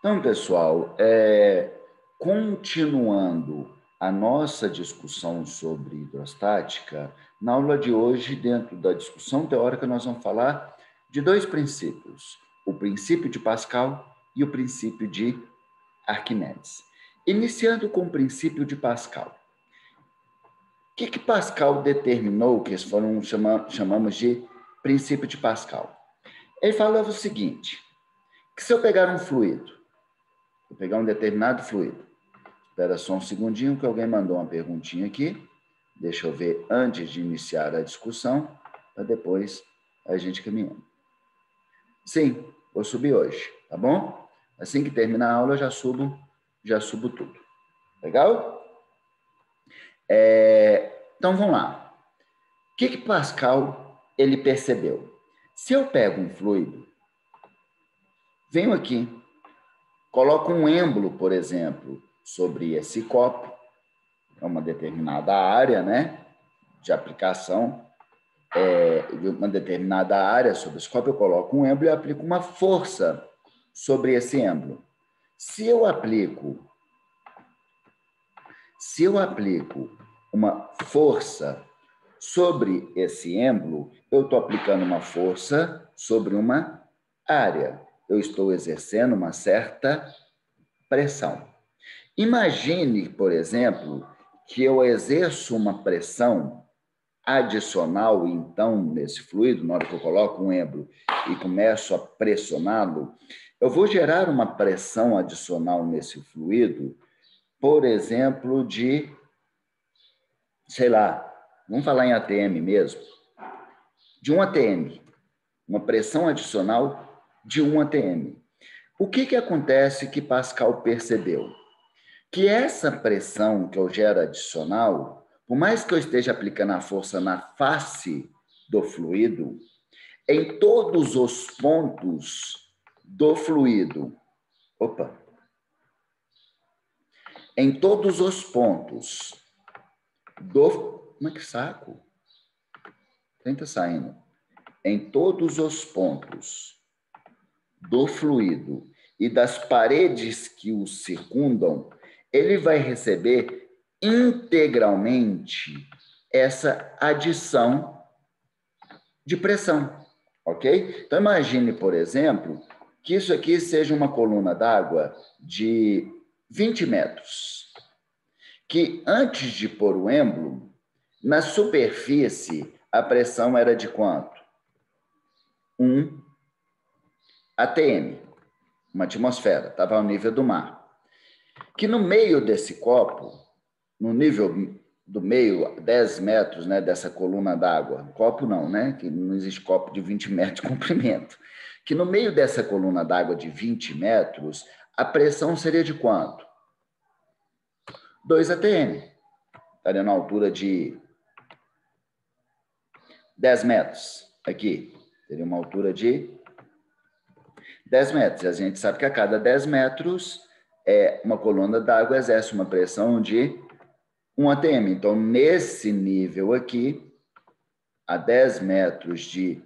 Então, pessoal, continuando a nossa discussão sobre hidrostática, na aula de hoje, dentro da discussão teórica, nós vamos falar de dois princípios, o princípio de Pascal e o princípio de Arquimedes. Iniciando com o princípio de Pascal. O que Pascal determinou, que chamamos de princípio de Pascal? Ele falava o seguinte, que se eu pegar um fluido, vou pegar um determinado fluido. Espera só um segundinho que alguém mandou uma perguntinha aqui. Deixa eu ver antes de iniciar a discussão, para depois a gente caminhando. Sim, vou subir hoje, tá bom? Assim que terminar a aula, eu já subo tudo. Legal? Então, vamos lá. O que Pascal ele percebeu? Se eu pego um fluido, venho aqui, coloco um êmbolo, por exemplo, sobre esse copo, é uma determinada área, né, de aplicação, de uma determinada área sobre esse copo, eu coloco um êmbolo e aplico uma força sobre esse êmbolo. Se eu aplico uma força sobre esse êmbolo, eu estou aplicando uma força sobre uma área. Eu estou exercendo uma certa pressão. Imagine, por exemplo, que eu exerço uma pressão adicional, então, nesse fluido, na hora que eu coloco um êmbolo e começo a pressioná-lo, eu vou gerar uma pressão adicional nesse fluido, por exemplo, de, sei lá, vamos falar em ATM mesmo, de 1 atm, uma pressão adicional de 1 atm. O que acontece que Pascal percebeu? Que essa pressão que eu gero adicional, por mais que eu esteja aplicando a força na face do fluido, em todos os pontos do fluido, em todos os pontos do... Como é que saco? Quem está saindo? Em todos os pontos do fluido e das paredes que o circundam, ele vai receber integralmente essa adição de pressão, ok? Então, imagine, por exemplo, que isso aqui seja uma coluna d'água de 20 metros, que antes de pôr o êmbolo, na superfície, a pressão era de quanto? 1 atm, uma atmosfera, estava ao nível do mar. Que no meio desse copo, no nível do meio, 10 metros, né, dessa coluna d'água, copo não, né, que não existe copo de 20 metros de comprimento, que no meio dessa coluna d'água de 20 metros, a pressão seria de quanto? 2 atm. Estaria na altura de 10 metros. Aqui, teria uma altura de 10 metros. E a gente sabe que a cada 10 metros, uma coluna d'água exerce uma pressão de 1 atm. Então, nesse nível aqui, a 10 metros de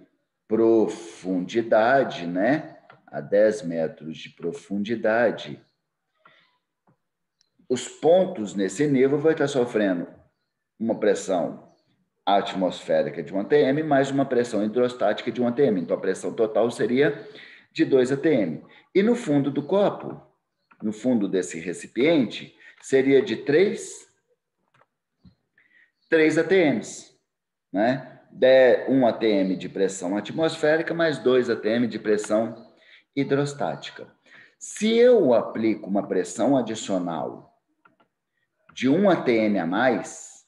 profundidade, né? A 10 metros de profundidade, os pontos nesse nível vão estar sofrendo uma pressão atmosférica de 1 atm mais uma pressão hidrostática de 1 atm. Então, a pressão total seria de 2 atm. E no fundo do copo, no fundo desse recipiente, seria de 3 atms, né? 1 atm de pressão atmosférica mais 2 atm de pressão hidrostática. Se eu aplico uma pressão adicional de 1 atm a mais,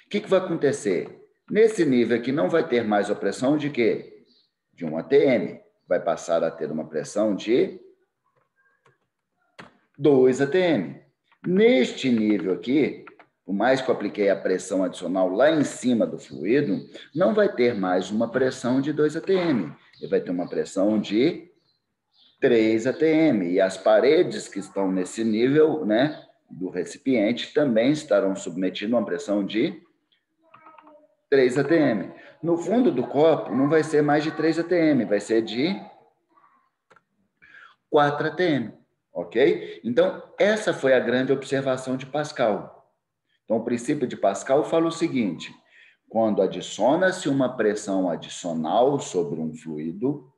o que vai acontecer? Nesse nível aqui não vai ter mais a pressão de quê? De 1 atm. Vai passar a ter uma pressão de 2 atm. Neste nível aqui, por mais que eu apliquei a pressão adicional lá em cima do fluido, não vai ter mais uma pressão de 2 atm. Ele vai ter uma pressão de 3 atm. E as paredes que estão nesse nível, né, do recipiente também estarão submetidas a uma pressão de 3 atm. No fundo do copo, não vai ser mais de 3 atm, vai ser de 4 atm, Ok? Então, essa foi a grande observação de Pascal. Então, o princípio de Pascal fala o seguinte: quando adiciona-se uma pressão adicional sobre um fluido,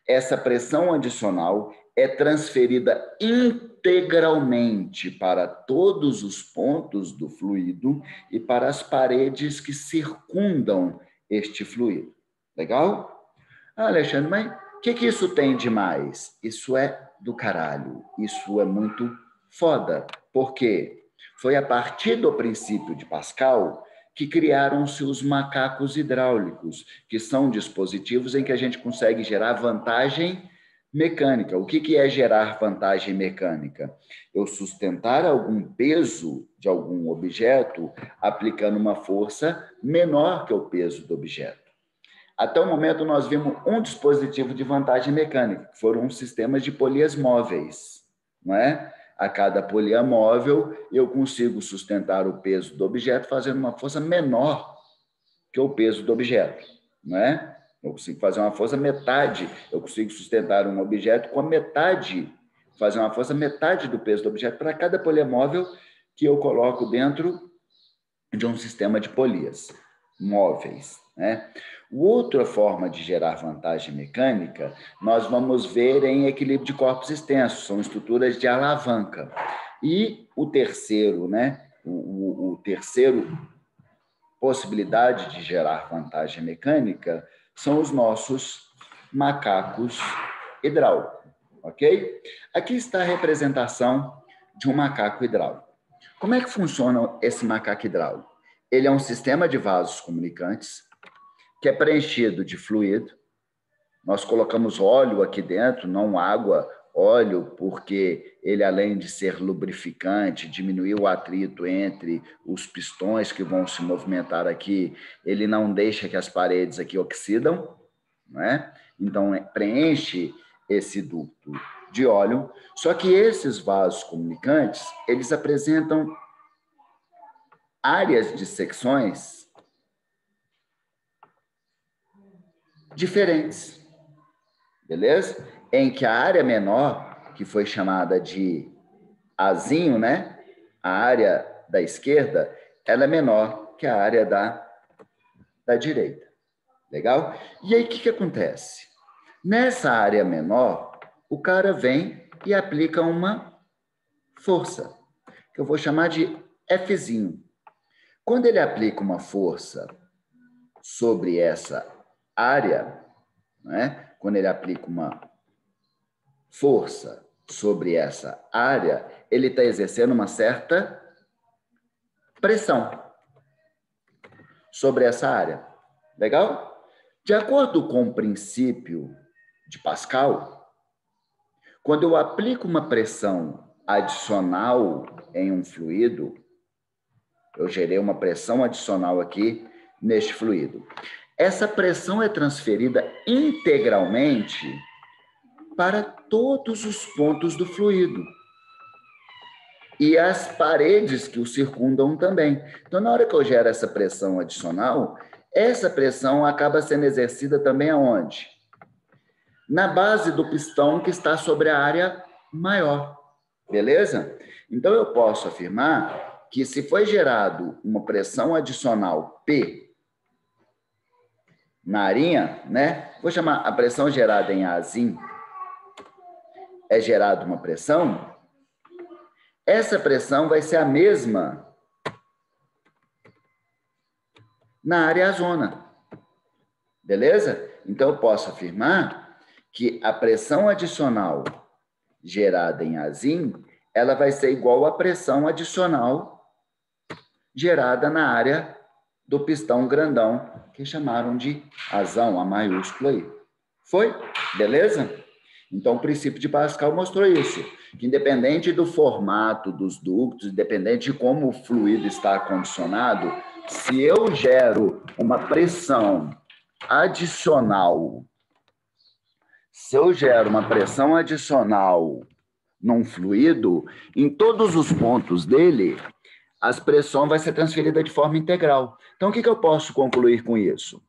essa pressão adicional é transferida integralmente para todos os pontos do fluido e para as paredes que circundam este fluido. Legal? Ah, Alexandre, mas o que isso tem de mais? Isso é do caralho. Isso é muito foda. Por quê? Foi a partir do princípio de Pascal que criaram-se os macacos hidráulicos, que são dispositivos em que a gente consegue gerar vantagem mecânica. O que é gerar vantagem mecânica? Eu sustentar algum peso de algum objeto aplicando uma força menor que o peso do objeto. Até o momento, nós vimos um dispositivo de vantagem mecânica, que foram os sistemas de polias móveis, não é? A cada polia móvel, eu consigo sustentar o peso do objeto fazendo uma força menor que o peso do objeto, não é? Eu consigo fazer uma força metade, eu consigo sustentar um objeto com a metade, fazer uma força metade do peso do objeto para cada polia móvel que eu coloco dentro de um sistema de polias móveis, né? Outra forma de gerar vantagem mecânica, nós vamos ver em equilíbrio de corpos extensos, são estruturas de alavanca. E o terceiro, né? O terceiro possibilidade de gerar vantagem mecânica são os nossos macacos hidráulicos, ok? Aqui está a representação de um macaco hidráulico. Como é que funciona esse macaco hidráulico? Ele é um sistema de vasos comunicantes que é preenchido de fluido. Nós colocamos óleo aqui dentro, não água, óleo, porque ele, além de ser lubrificante, diminuir o atrito entre os pistões que vão se movimentar aqui, ele não deixa que as paredes aqui oxidam, não é? Então, preenche esse duto de óleo. Só que esses vasos comunicantes, eles apresentam áreas de secções diferentes, beleza? Em que a área menor, que foi chamada de azinho, né? A área da esquerda, ela é menor que a área da direita. Legal? E aí, o que acontece? Nessa área menor, o cara vem e aplica uma força, que eu vou chamar de Fzinho. Quando ele aplica uma força sobre essa área, né? Quando ele aplica uma força sobre essa área, ele está exercendo uma certa pressão sobre essa área. Legal? De acordo com o princípio de Pascal, quando eu aplico uma pressão adicional em um fluido, eu gerei uma pressão adicional aqui neste fluido. Essa pressão é transferida integralmente para todos os pontos do fluido e as paredes que o circundam também. Então, na hora que eu gero essa pressão adicional, essa pressão acaba sendo exercida também aonde? Na base do pistão que está sobre a área maior, beleza? Então, eu posso afirmar que se foi gerado uma pressão adicional P na arinha, né? Vou chamar a pressão gerada em Azinho, é gerada uma pressão, essa pressão vai ser a mesma na área zona. Beleza? Então, eu posso afirmar que a pressão adicional gerada em Azinho, ela vai ser igual à pressão adicional gerada na área do pistão grandão, que chamaram de azão, a maiúscula aí. Foi? Beleza? Então, o princípio de Pascal mostrou isso, que independente do formato dos ductos, independente de como o fluido está condicionado, se eu gero uma pressão adicional, num fluido, em todos os pontos dele, a pressão vai ser transferida de forma integral. Então, o que eu posso concluir com isso?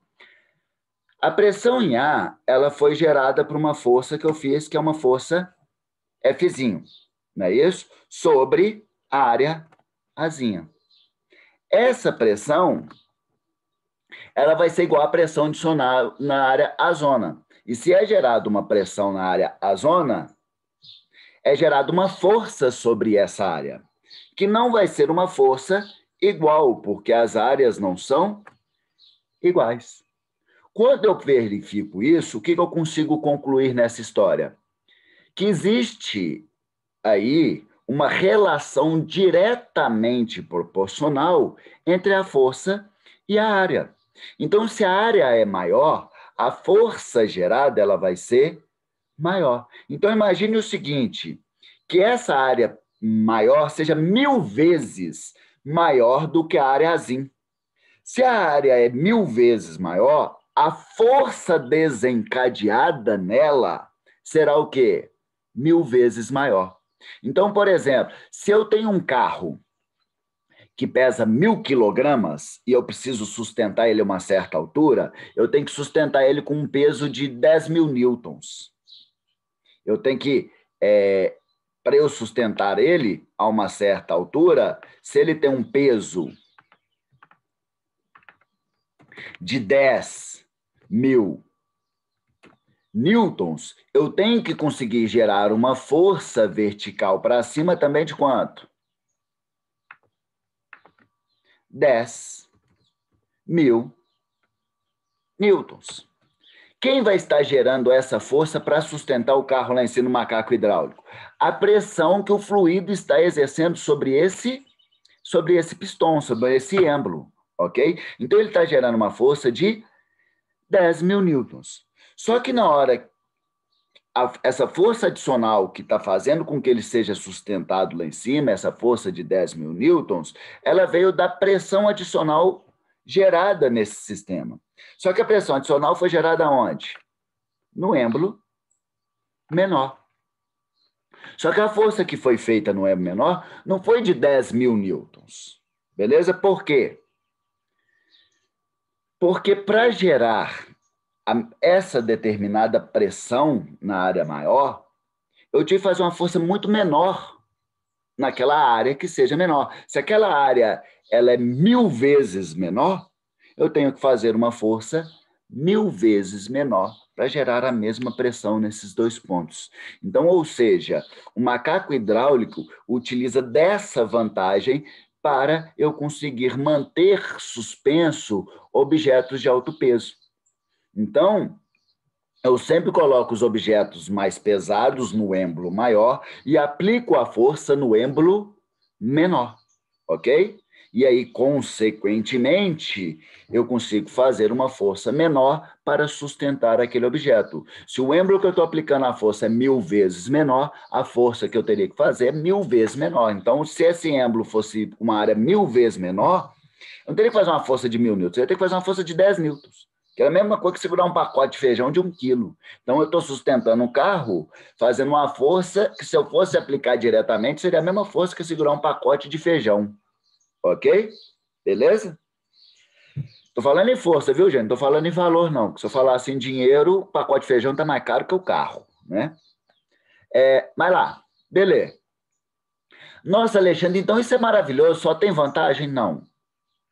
A pressão em A, ela foi gerada por uma força que eu fiz, que é uma força Fzinho. não é isso? Sobre a área Azinha. Essa pressão, ela vai ser igual à pressão adicional na área Azona. E se é gerada uma pressão na área Azona, é gerada uma força sobre essa área, que não vai ser uma força igual, porque as áreas não são iguais. Quando eu verifico isso, o que eu consigo concluir nessa história? Que existe aí uma relação diretamente proporcional entre a força e a área. Então, se a área é maior, a força gerada ela vai ser maior. Então, imagine o seguinte, que essa área maior seja 1000 vezes maior do que a área azim. Se a área é 1000 vezes maior, a força desencadeada nela será o quê? 1000 vezes maior. Então, por exemplo, se eu tenho um carro que pesa 1000 quilogramas e eu preciso sustentar ele a uma certa altura, eu tenho que sustentar ele com um peso de 10.000 newtons. Eu tenho que, para eu sustentar ele a uma certa altura, se ele tem um peso de 10.000 newtons, eu tenho que conseguir gerar uma força vertical para cima também de quanto? 10.000 newtons. Quem vai estar gerando essa força para sustentar o carro lá em cima no macaco hidráulico? A pressão que o fluido está exercendo sobre esse pistão, sobre esse êmbolo, ok? Então, ele está gerando uma força de 10.000 newtons. Só que na hora, essa força adicional que está fazendo com que ele seja sustentado lá em cima, essa força de 10.000 newtons, ela veio da pressão adicional gerada nesse sistema. Só que a pressão adicional foi gerada onde? No êmbolo menor. Só que a força que foi feita no êmbolo menor não foi de 10.000 newtons. Beleza? Por quê? Porque para gerar essa determinada pressão na área maior, eu tive que fazer uma força muito menor naquela área que seja menor. Se aquela área ela é 1000 vezes menor, eu tenho que fazer uma força 1000 vezes menor para gerar a mesma pressão nesses dois pontos. Então, ou seja, o macaco hidráulico utiliza dessa vantagem para eu conseguir manter suspenso objetos de alto peso. Então, eu sempre coloco os objetos mais pesados no êmbolo maior e aplico a força no êmbolo menor, ok? E aí, consequentemente, eu consigo fazer uma força menor para sustentar aquele objeto. Se o êmbolo que eu estou aplicando a força é 1000 vezes menor, a força que eu teria que fazer é 1000 vezes menor. Então, se esse êmbolo fosse uma área 1000 vezes menor, eu não teria que fazer uma força de 1000 newtons, eu ia ter que fazer uma força de 10 newtons. Que é a mesma coisa que segurar um pacote de feijão de 1 quilo. Então, eu estou sustentando um carro, fazendo uma força que, se eu fosse aplicar diretamente, seria a mesma força que segurar um pacote de feijão. Ok? Beleza? Estou falando em força, viu, gente? Não estou falando em valor, não. Se eu falar assim, dinheiro, o pacote de feijão está mais caro que o carro, né? Mas lá, beleza. Nossa, Alexandre, então isso é maravilhoso, só tem vantagem? Não.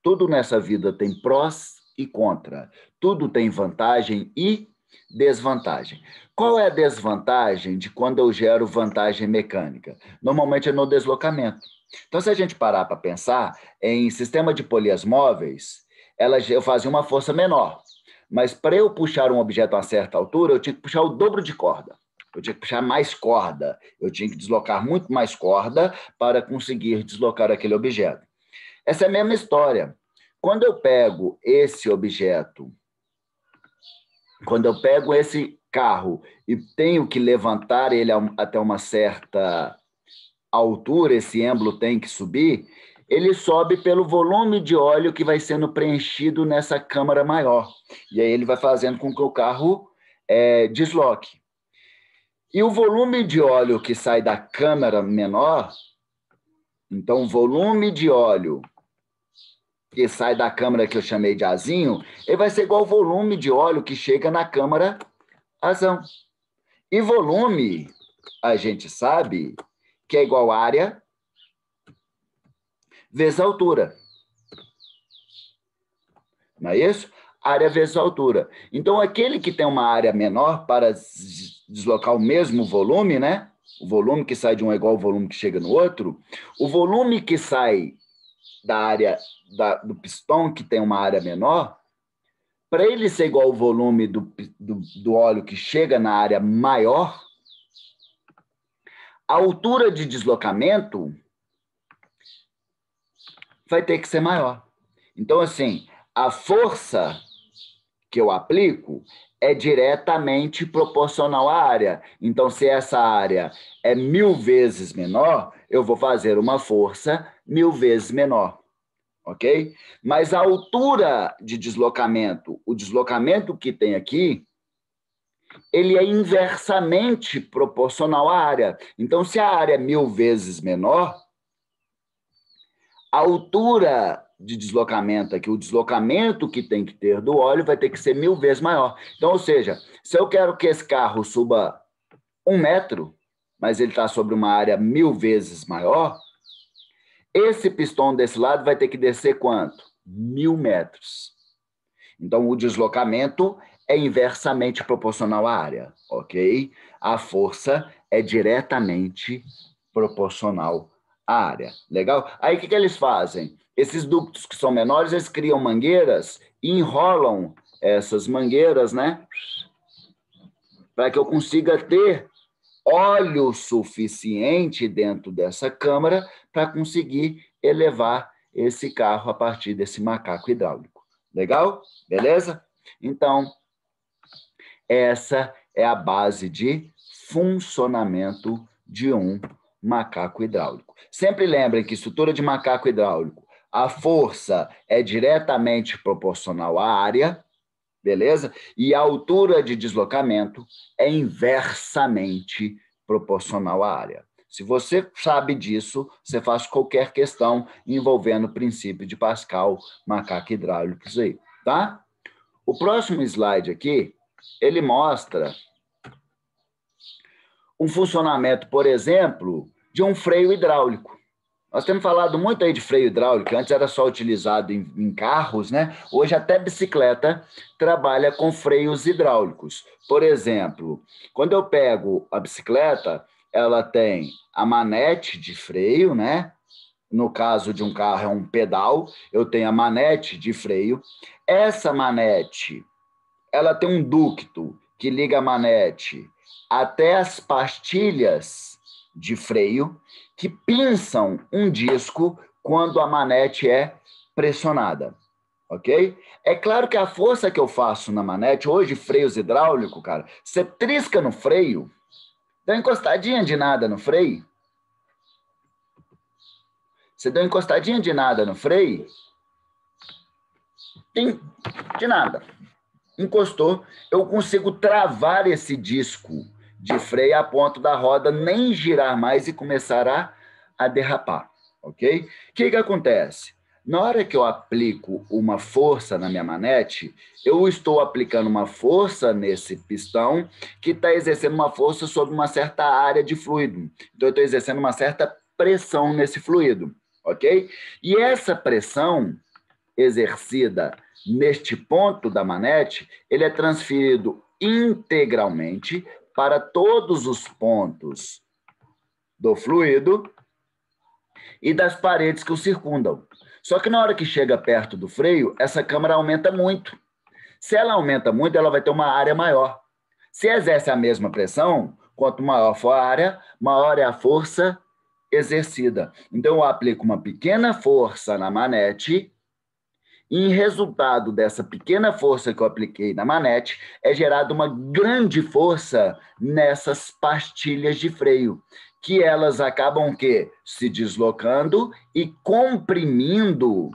Tudo nessa vida tem prós e contra. Tudo tem vantagem e desvantagem. Qual é a desvantagem de quando eu gero vantagem mecânica? Normalmente é no deslocamento. Então, se a gente parar para pensar, em sistema de polias móveis, eu fazia uma força menor. Mas para eu puxar um objeto a uma certa altura, eu tinha que puxar o dobro de corda. Eu tinha que puxar mais corda. Eu tinha que deslocar muito mais corda para conseguir deslocar aquele objeto. Essa é a mesma história. Quando eu pego esse objeto, quando eu pego esse carro e tenho que levantar ele até uma certa altura, esse êmbolo tem que subir, ele sobe pelo volume de óleo que vai sendo preenchido nessa câmara maior. E aí ele vai fazendo com que o carro desloque. E o volume de óleo que sai da câmara menor, então o volume de óleo que sai da câmara que eu chamei de azinho, ele vai ser igual ao volume de óleo que chega na câmara azão. E volume, a gente sabe que é igual a área vezes a altura. Não é isso? Área vezes a altura. Então, aquele que tem uma área menor para deslocar o mesmo volume, né? O volume que sai de um é igual ao volume que chega no outro. O volume que sai da área do pistão, que tem uma área menor, para ele ser igual ao volume do óleo que chega na área maior, a altura de deslocamento vai ter que ser maior. Então, assim, a força que eu aplico é diretamente proporcional à área. Então, se essa área é 1000 vezes menor, eu vou fazer uma força 1000 vezes menor. Ok? Mas a altura de deslocamento, o deslocamento que tem aqui, ele é inversamente proporcional à área. Então, se a área é 1000 vezes menor, a altura de deslocamento aqui, o deslocamento que tem que ter do óleo vai ter que ser 1000 vezes maior. Então, ou seja, se eu quero que esse carro suba 1 metro, mas ele está sobre uma área 1000 vezes maior, esse pistão desse lado vai ter que descer quanto? 1000 metros. Então, o deslocamento é inversamente proporcional à área, ok? A força é diretamente proporcional à área. Legal? Aí, o que eles fazem? Esses ductos que são menores, eles criam mangueiras e enrolam essas mangueiras, né? Para que eu consiga ter óleo suficiente dentro dessa câmara para conseguir elevar esse carro a partir desse macaco hidráulico. Legal? Beleza? Então, essa é a base de funcionamento de um macaco hidráulico. Sempre lembrem que estrutura de macaco hidráulico, a força é diretamente proporcional à área, beleza? E a altura de deslocamento é inversamente proporcional à área. Se você sabe disso, você faz qualquer questão envolvendo o princípio de Pascal, macaco hidráulico, isso aí, tá? O próximo slide aqui, ele mostra um funcionamento, por exemplo, de um freio hidráulico. Nós temos falado muito aí de freio hidráulico, antes era só utilizado em carros, né? Hoje até bicicleta trabalha com freios hidráulicos. Por exemplo, quando eu pego a bicicleta, ela tem a manete de freio, né? No caso de um carro é um pedal, eu tenho a manete de freio. Essa manete, ela tem um ducto que liga a manete até as pastilhas de freio, que pinçam um disco quando a manete é pressionada, ok? É claro que a força que eu faço na manete, hoje freios hidráulicos, cara, você trisca no freio, dá uma encostadinha de nada no freio, você deu uma encostadinha de nada no freio, tem de nada. Encostou, eu consigo travar esse disco de freio a ponto da roda nem girar mais e começar a derrapar, ok? O que acontece? Na hora que eu aplico uma força na minha manete, eu estou aplicando uma força nesse pistão que está exercendo uma força sobre uma certa área de fluido. Então, eu estou exercendo uma certa pressão nesse fluido, ok? E essa pressão exercida neste ponto da manete, ele é transferido integralmente para todos os pontos do fluido e das paredes que o circundam. Só que na hora que chega perto do freio, essa câmara aumenta muito. Se ela aumenta muito, ela vai ter uma área maior. Se exerce a mesma pressão, quanto maior for a área, maior é a força exercida. Então, eu aplico uma pequena força na manete. E, em resultado dessa pequena força que eu apliquei na manete, é gerada uma grande força nessas pastilhas de freio, que elas acabam o quê? Se deslocando e comprimindo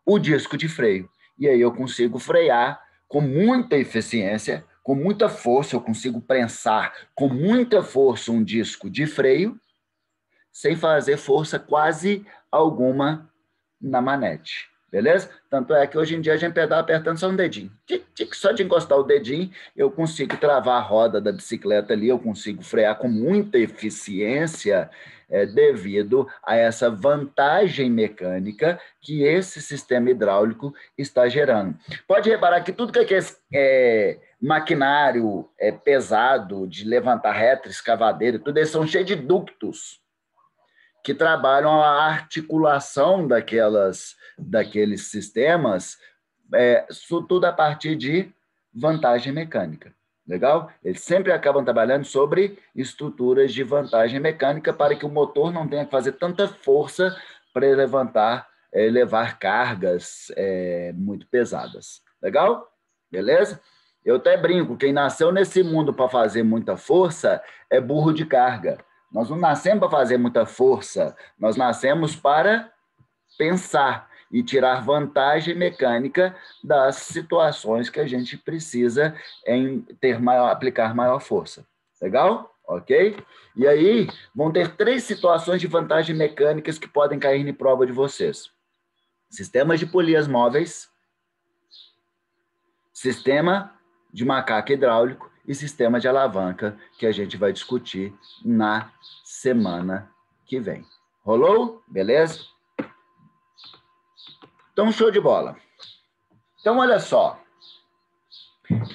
o disco de freio. E aí eu consigo frear com muita eficiência, com muita força, eu consigo prensar com muita força um disco de freio, sem fazer força quase alguma na manete. Beleza? Tanto é que hoje em dia a gente pedala apertando só um dedinho. Tic, tic, só de encostar o dedinho, eu consigo travar a roda da bicicleta ali, eu consigo frear com muita eficiência, devido a essa vantagem mecânica que esse sistema hidráulico está gerando. Pode reparar que tudo que é maquinário pesado de levantar retro, escavadeira, tudo isso são cheios de ductos que trabalham a articulação daqueles sistemas, isso tudo a partir de vantagem mecânica. Legal? Eles sempre acabam trabalhando sobre estruturas de vantagem mecânica para que o motor não tenha que fazer tanta força para levar cargas muito pesadas. Legal? Beleza? Eu até brinco, quem nasceu nesse mundo para fazer muita força é burro de carga. Nós não nascemos para fazer muita força, nós nascemos para pensar e tirar vantagem mecânica das situações que a gente precisa aplicar maior força. Legal? Ok? E aí, vão ter 3 situações de vantagem mecânicas que podem cair em prova de vocês. Sistemas de polias móveis, sistema de macaco hidráulico e sistema de alavanca, que a gente vai discutir na semana que vem. Rolou? Beleza? Então, show de bola. Então, olha só.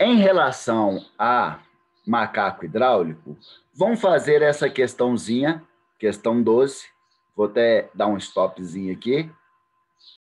Em relação a macaco hidráulico, vamos fazer essa questãozinha, questão 12. Vou até dar um stopzinho aqui.